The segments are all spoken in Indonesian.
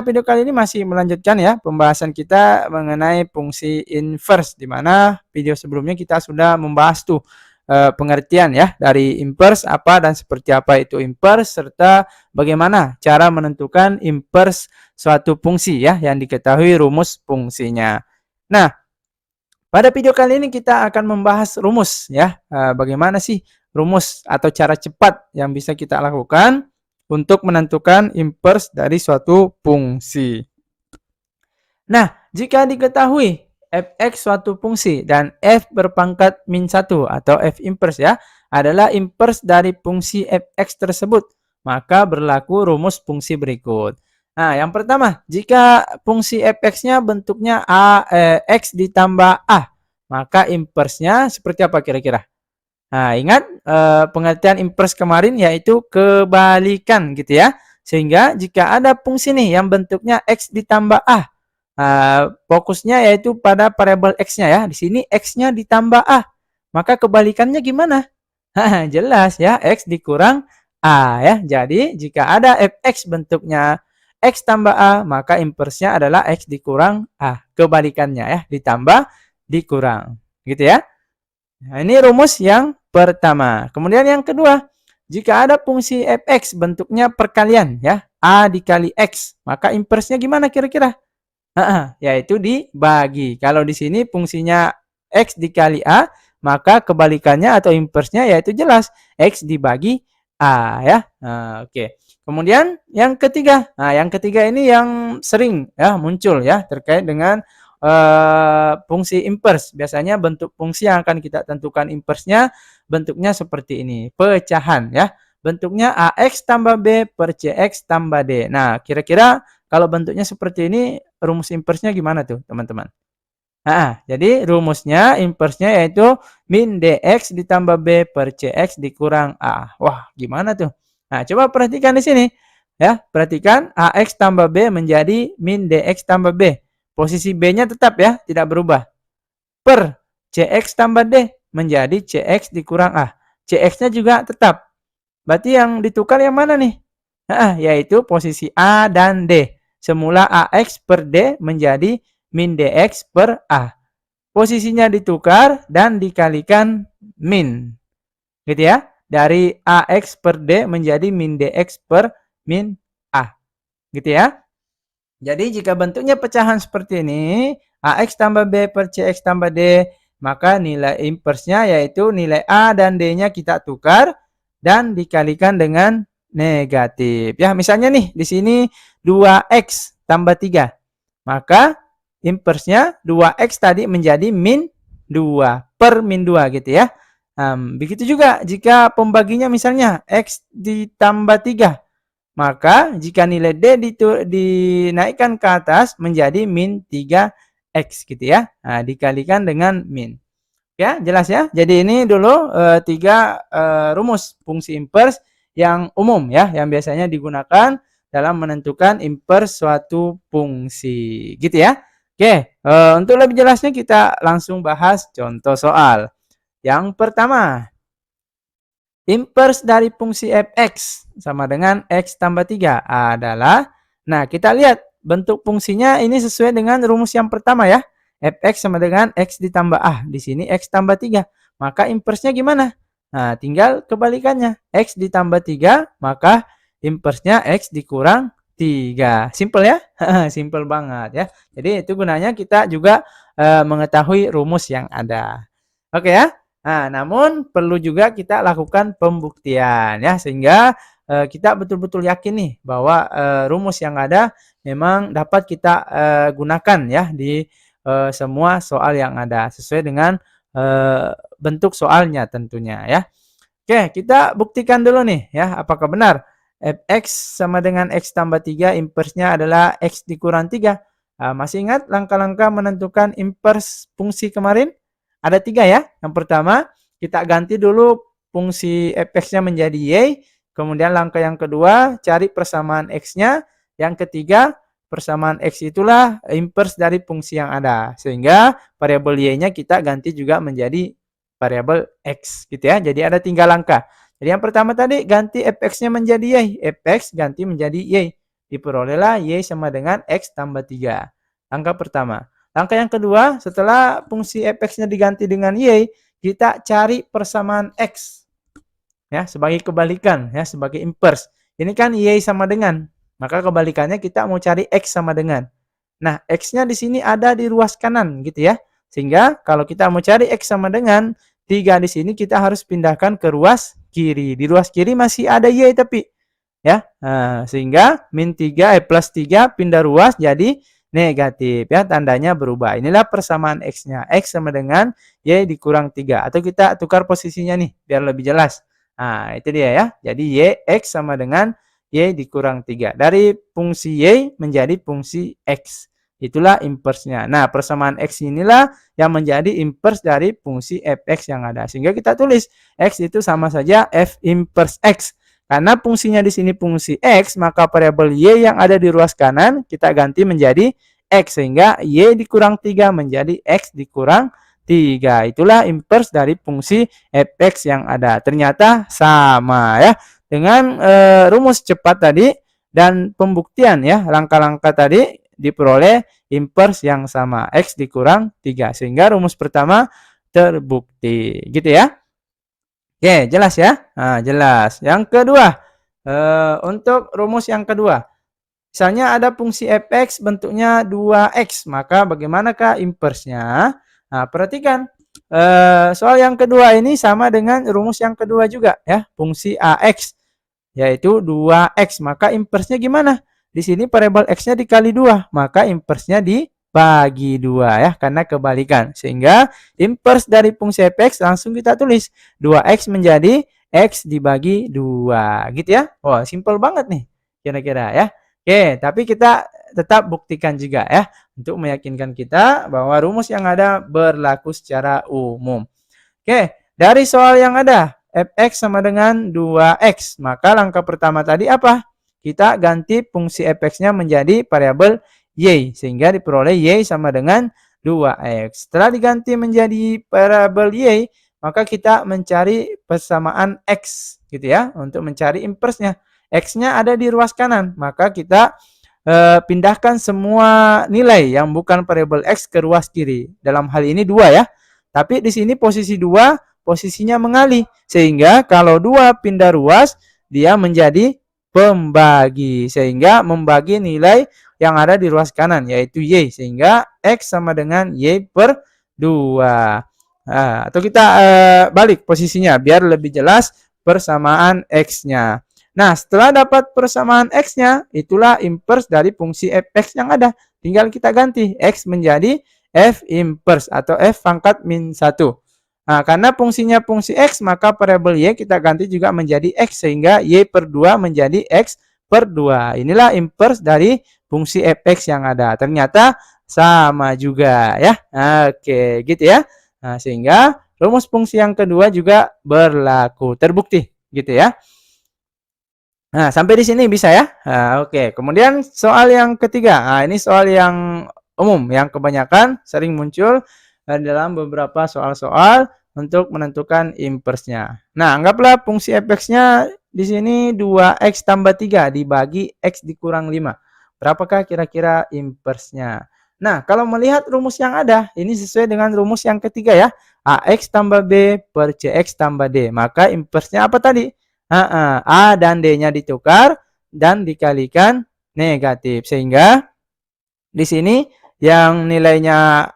video kali ini masih melanjutkan ya pembahasan kita mengenai fungsi inverse, di mana video sebelumnya kita sudah membahas tuh pengertian ya dari inverse apa dan seperti apa itu inverse, serta bagaimana cara menentukan inverse suatu fungsi ya yang diketahui rumus fungsinya. Nah, pada video kali ini kita akan membahas rumus ya. Bagaimana sih rumus atau cara cepat yang bisa kita lakukan untuk menentukan inverse dari suatu fungsi. Nah, jika diketahui fx suatu fungsi dan f berpangkat min 1 atau f inverse ya, adalah inverse dari fungsi fx tersebut, maka berlaku rumus fungsi berikut. Nah, yang pertama, jika fungsi fx-nya bentuknya x ditambah a, maka inverse-nya seperti apa kira-kira? Nah, ingat pengertian inverse kemarin yaitu kebalikan gitu ya. Sehingga jika ada fungsi nih yang bentuknya x ditambah a, fokusnya yaitu pada variabel x-nya ya. Di sini x-nya ditambah a. Maka kebalikannya gimana? Jelas ya, x dikurang a ya. Jadi jika ada fx bentuknya x tambah a, maka inverse-nya adalah x dikurang a. Kebalikannya ya, ditambah dikurang. Gitu ya. Nah, ini rumus yang pertama. Kemudian yang kedua, jika ada fungsi fx bentuknya perkalian ya, a dikali x, maka inverse-nya gimana kira-kira? Yaitu dibagi. Kalau di sini fungsinya x dikali a, maka kebalikannya atau inverse-nya yaitu jelas x dibagi a ya. Oke. Kemudian yang ketiga. Nah, yang ketiga ini yang sering ya muncul ya terkait dengan fungsi inverse. Biasanya bentuk fungsi yang akan kita tentukan inverse-nya bentuknya seperti ini, pecahan ya. Bentuknya ax tambah b per cx tambah d. Nah, kira-kira kalau bentuknya seperti ini, rumus inverse-nya gimana tuh, teman-teman? Nah, jadi rumusnya inverse-nya yaitu min dx ditambah b per cx dikurang a. Wah, gimana tuh? Nah, coba perhatikan di sini. Ya, perhatikan ax tambah b menjadi min dx tambah b. Posisi b-nya tetap ya, tidak berubah. Per cx tambah d menjadi cx dikurang a. Cx-nya juga tetap. Berarti yang ditukar yang mana nih? Yaitu posisi a dan d. Semula ax per d menjadi min dx per a. Posisinya ditukar dan dikalikan min. Gitu ya. Dari ax per d menjadi min dx per min a. Gitu ya. Jadi jika bentuknya pecahan seperti ini, ax tambah b per cx tambah d, maka nilai inverse-nya yaitu nilai a dan d-nya kita tukar dan dikalikan dengan negatif. Ya, misalnya nih di sini 2x tambah 3. Maka inverse-nya 2x tadi menjadi min 2 per min 2 gitu ya. Begitu juga jika pembaginya misalnya x ditambah 3. Maka jika nilai D dinaikkan ke atas menjadi min 3x gitu ya. Nah, dikalikan dengan min. Ya, jelas ya. Jadi ini dulu tiga rumus fungsi inverse yang umum ya, yang biasanya digunakan dalam menentukan inverse suatu fungsi. Gitu ya. Oke, untuk lebih jelasnya kita langsung bahas contoh soal. Yang pertama, inverse dari fungsi fx sama dengan x tambah 3 adalah, nah kita lihat bentuk fungsinya ini sesuai dengan rumus yang pertama ya. Fx sama dengan x ditambah a. Di sini x tambah 3. Maka inverse-nya gimana? Nah, tinggal kebalikannya. X ditambah 3, maka inverse-nya x dikurang 3. Simple ya? Simple banget ya. Jadi itu gunanya kita juga mengetahui rumus yang ada. Oke ya? Nah, namun perlu juga kita lakukan pembuktian ya, sehingga kita betul-betul yakin nih bahwa rumus yang ada memang dapat kita gunakan ya di semua soal yang ada sesuai dengan bentuk soalnya tentunya ya. Oke, kita buktikan dulu nih ya, apakah benar fx sama dengan x tambah 3 inverse-nya adalah x dikurang 3. Masih ingat langkah-langkah menentukan inverse fungsi kemarin? Ada 3 ya. Yang pertama, kita ganti dulu fungsi fx-nya menjadi y. Kemudian langkah yang kedua, cari persamaan x-nya. Yang ketiga, persamaan x itulah inverse dari fungsi yang ada. Sehingga variabel y-nya kita ganti juga menjadi variabel x gitu ya. Jadi ada 3 langkah. Jadi yang pertama tadi ganti fx-nya menjadi y. Fx ganti menjadi y. Diperolehlah Y sama dengan X tambah 3. Langkah pertama. Langkah yang kedua, setelah fungsi fx-nya diganti dengan Y, kita cari persamaan X. Ya, sebagai kebalikan, ya, sebagai inverse. Ini kan Y sama dengan, maka kebalikannya kita mau cari X sama dengan. Nah, X-nya di sini ada di ruas kanan, gitu ya. Sehingga kalau kita mau cari X sama dengan 3 di sini, kita harus pindahkan ke ruas kiri. Di ruas kiri masih ada Y tapi, ya. Nah, sehingga plus 3 pindah ruas jadi negatif, ya, tandanya berubah. Inilah persamaan X-nya. X sama dengan Y dikurang 3. Atau kita tukar posisinya nih, biar lebih jelas. Nah, itu dia ya. Jadi Y, X sama dengan Y dikurang 3. Dari fungsi Y menjadi fungsi X. Itulah inverse-nya. Nah, persamaan X inilah yang menjadi inverse dari fungsi fx yang ada. Sehingga kita tulis X itu sama saja F inverse X. Karena fungsinya di sini fungsi X, maka variabel Y yang ada di ruas kanan kita ganti menjadi X. Sehingga Y dikurang 3 menjadi X dikurang 3. Itulah inverse dari fungsi fx yang ada. Ternyata sama ya. Dengan rumus cepat tadi dan pembuktian ya, langkah-langkah tadi diperoleh inverse yang sama, X dikurang 3. Sehingga rumus pertama terbukti. Gitu ya. Oke, jelas ya? Nah, jelas. Yang kedua, untuk rumus yang kedua. Misalnya ada fungsi fx bentuknya 2x, maka bagaimanakah inverse-nya? Nah, perhatikan. Soal yang kedua ini sama dengan rumus yang kedua juga ya, fungsi ax yaitu 2x, maka inverse-nya gimana? Di sini variabel x-nya dikali 2, maka inverse-nya dibagi 2 ya, karena kebalikan. Sehingga inverse dari fungsi fx langsung kita tulis 2x menjadi x dibagi 2 gitu ya. Wah, simple banget nih kira-kira ya. Oke, tapi kita tetap buktikan juga ya untuk meyakinkan kita bahwa rumus yang ada berlaku secara umum. Oke, dari soal yang ada fx sama dengan 2x, maka langkah pertama tadi apa? Kita ganti fungsi fx-nya menjadi variabel y, sehingga diperoleh y sama dengan 2x. Setelah diganti menjadi variabel y, maka kita mencari persamaan x gitu ya, untuk mencari inverse-nya. X-nya ada di ruas kanan, maka kita pindahkan semua nilai yang bukan variabel x ke ruas kiri. Dalam hal ini 2 ya. Tapi di sini posisi 2 posisinya mengalih. Sehingga kalau 2 pindah ruas, dia menjadi pembagi. Sehingga membagi nilai yang ada di ruas kanan, yaitu Y. Sehingga X sama dengan Y per 2. Nah, atau kita balik posisinya biar lebih jelas persamaan X-nya. Nah, setelah dapat persamaan X-nya, itulah inverse dari fungsi fx yang ada. Tinggal kita ganti X menjadi F inverse atau F pangkat min 1. Nah, karena fungsinya fungsi X, maka variabel Y kita ganti juga menjadi X. Sehingga Y per 2 menjadi X per 2. Inilah inverse dari fungsi fx yang ada. Ternyata sama juga ya. Oke, gitu ya. Nah, sehingga rumus fungsi yang kedua juga berlaku. Terbukti gitu ya. Nah, sampai di sini bisa ya. Nah, oke. Kemudian soal yang ketiga. Nah, ini soal yang umum yang kebanyakan sering muncul dalam beberapa soal-soal untuk menentukan inverse-nya. Nah, anggaplah fungsi fx-nya di sini 2x tambah 3 dibagi x dikurang 5. Berapakah kira-kira inverse-nya? Nah, kalau melihat rumus yang ada, ini sesuai dengan rumus yang ketiga ya. Ax tambah b per cx tambah d. Maka inverse-nya apa tadi? A dan D-nya ditukar dan dikalikan negatif. Sehingga di sini yang nilainya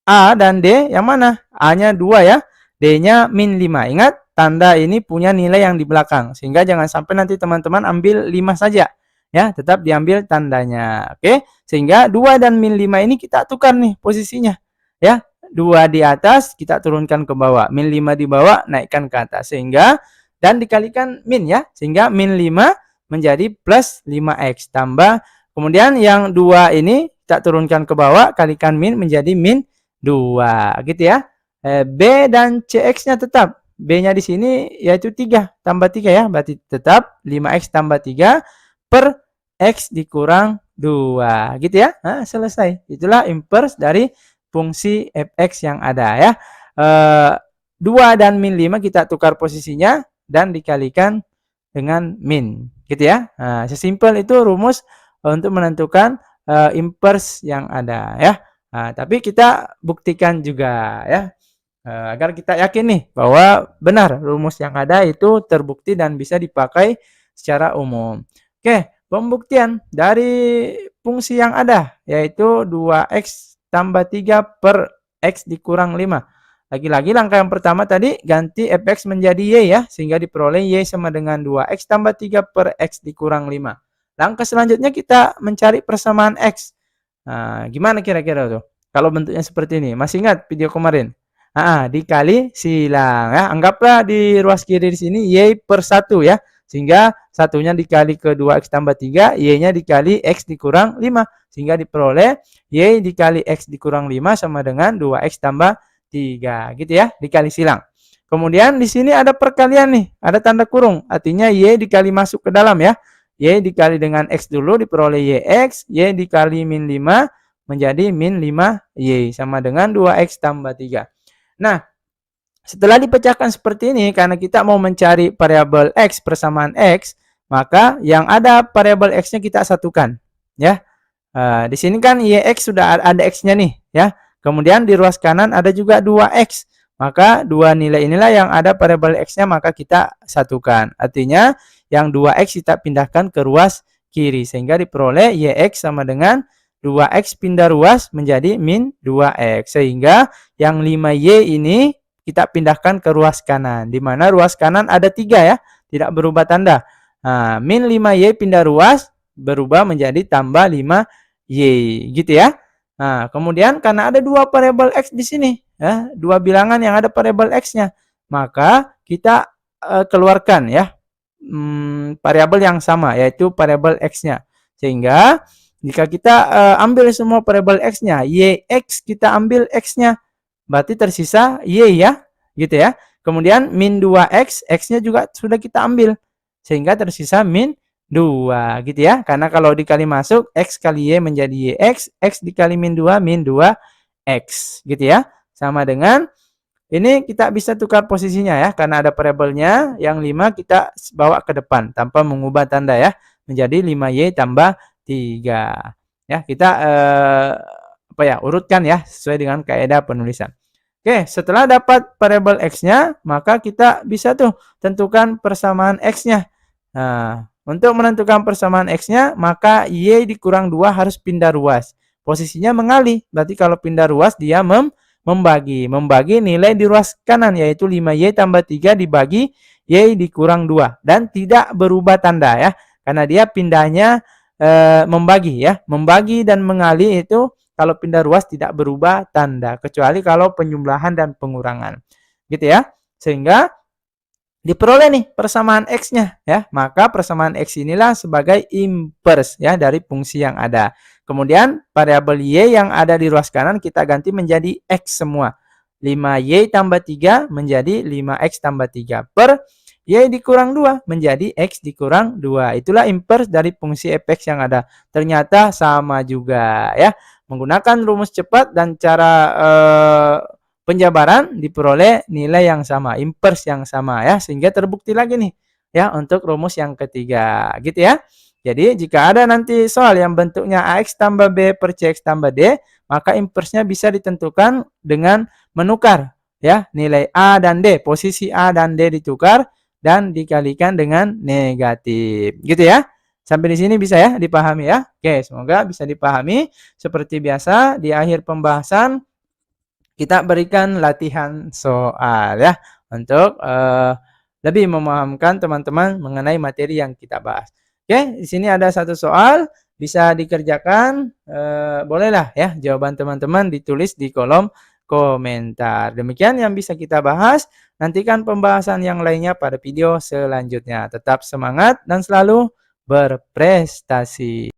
A dan D yang mana? A-nya 2 ya. D-nya min 5. Ingat, tanda ini punya nilai yang di belakang. Sehingga jangan sampai nanti teman-teman ambil 5 saja. Ya, tetap diambil tandanya. Oke, sehingga 2 dan min 5 ini kita tukar nih posisinya. Ya, 2 di atas kita turunkan ke bawah. Min 5 di bawah naikkan ke atas. Sehingga dan dikalikan min ya, sehingga min 5 menjadi plus 5x tambah, kemudian yang 2 ini kita turunkan ke bawah, kalikan min menjadi min 2 gitu ya. B dan cx-nya tetap, B-nya di sini yaitu 3 tambah 3 ya, berarti tetap 5x tambah 3 per x dikurang 2 gitu ya. Nah, selesai. Itulah inverse dari fungsi fx yang ada ya. 2 dan min 5 kita tukar posisinya dan dikalikan dengan min Gitu ya. Nah, sesimpel itu rumus untuk menentukan inverse yang ada ya. Nah, tapi kita buktikan juga ya. Agar kita yakin nih bahwa benar rumus yang ada itu terbukti dan bisa dipakai secara umum. Oke, pembuktian dari fungsi yang ada yaitu 2x tambah 3 per x dikurang 5. Lagi-lagi langkah yang pertama tadi ganti fx menjadi y ya, sehingga diperoleh y sama dengan 2x tambah 3 per x dikurang 5. Langkah selanjutnya kita mencari persamaan x. Nah, gimana kira-kira tuh? Kalau bentuknya seperti ini, masih ingat video kemarin? Dikali silang ya. Anggaplah di ruas kiri di sini y per 1 ya. Sehingga satunya dikali ke 2x tambah 3, y-nya dikali x dikurang 5. Sehingga diperoleh y dikali x dikurang 5 sama dengan 2x tambah 3. Gitu ya, dikali silang. Kemudian di sini ada perkalian nih, ada tanda kurung. Artinya y dikali masuk ke dalam ya. Y dikali dengan x dulu diperoleh yx, y dikali min 5 menjadi min 5y sama dengan 2x tambah 3. Nah, setelah dipecahkan seperti ini, karena kita mau mencari variabel x persamaan x, maka yang ada variabel x-nya kita satukan. Ya, di sini kan yx sudah ada x-nya nih. Ya, kemudian di ruas kanan ada juga 2x. Maka dua nilai inilah yang ada variabel x-nya, maka kita satukan. Artinya, yang 2x kita pindahkan ke ruas kiri. Sehingga diperoleh yx sama dengan 2x pindah ruas menjadi min 2x. Sehingga yang 5y ini kita pindahkan ke ruas kanan. Di mana ruas kanan ada 3 ya. Tidak berubah tanda. Nah, min 5y pindah ruas berubah menjadi tambah 5y. Gitu ya. Nah, kemudian karena ada dua variabel x di sini. Ya, dua bilangan yang ada variabel x-nya. Maka kita keluarkan ya. Variabel yang sama yaitu variabel x-nya. Sehingga jika kita ambil semua variabel x-nya, yx kita ambil x-nya, berarti tersisa y ya, gitu ya. Kemudian min 2x, x-nya juga sudah kita ambil, sehingga tersisa min 2, gitu ya. Karena kalau dikali masuk, x kali y menjadi yx, x dikali min 2, min 2x, gitu ya. Sama dengan, ini kita bisa tukar posisinya ya, karena ada variabelnya, yang 5 kita bawa ke depan, tanpa mengubah tanda ya, menjadi 5y tambah 3. Ya, kita urutkan ya sesuai dengan kaidah penulisan. Oke, setelah dapat variabel x-nya, maka kita bisa tuh tentukan persamaan x-nya. Nah, untuk menentukan persamaan x-nya, maka y dikurang 2 harus pindah ruas. Posisinya mengalih, berarti kalau pindah ruas dia membagi nilai di ruas kanan, yaitu 5y tambah 3 dibagi y dikurang 2. Dan tidak berubah tanda ya, karena dia pindahnya membagi ya. Membagi dan mengalih itu kalau pindah ruas tidak berubah tanda, kecuali kalau penjumlahan dan pengurangan. Gitu ya. Sehingga diperoleh nih persamaan x-nya ya. Maka persamaan x inilah sebagai inverse ya dari fungsi yang ada. Kemudian variabel y yang ada di ruas kanan kita ganti menjadi x semua. 5y tambah 3 menjadi 5x tambah 3 per y dikurang 2 menjadi x dikurang 2. Itulah inverse dari fungsi fx yang ada. Ternyata sama juga ya. Menggunakan rumus cepat dan cara penjabaran diperoleh nilai yang sama, inverse yang sama ya. Sehingga terbukti lagi nih ya untuk rumus yang ketiga. Gitu ya. Jadi jika ada nanti soal yang bentuknya ax tambah b per cx tambah d, maka inverse-nya bisa ditentukan dengan menukar ya nilai a dan d. Posisi a dan d ditukar dan dikalikan dengan negatif. Gitu ya. Sampai di sini bisa ya dipahami ya. Oke, semoga bisa dipahami. Seperti biasa di akhir pembahasan kita berikan latihan soal ya untuk lebih memahamkan teman-teman mengenai materi yang kita bahas. Oke, di sini ada satu soal bisa dikerjakan. Bolehlah ya jawaban teman-teman ditulis di kolom komentar. Demikian yang bisa kita bahas. Nantikan pembahasan yang lainnya pada video selanjutnya. Tetap semangat dan selalu berprestasi.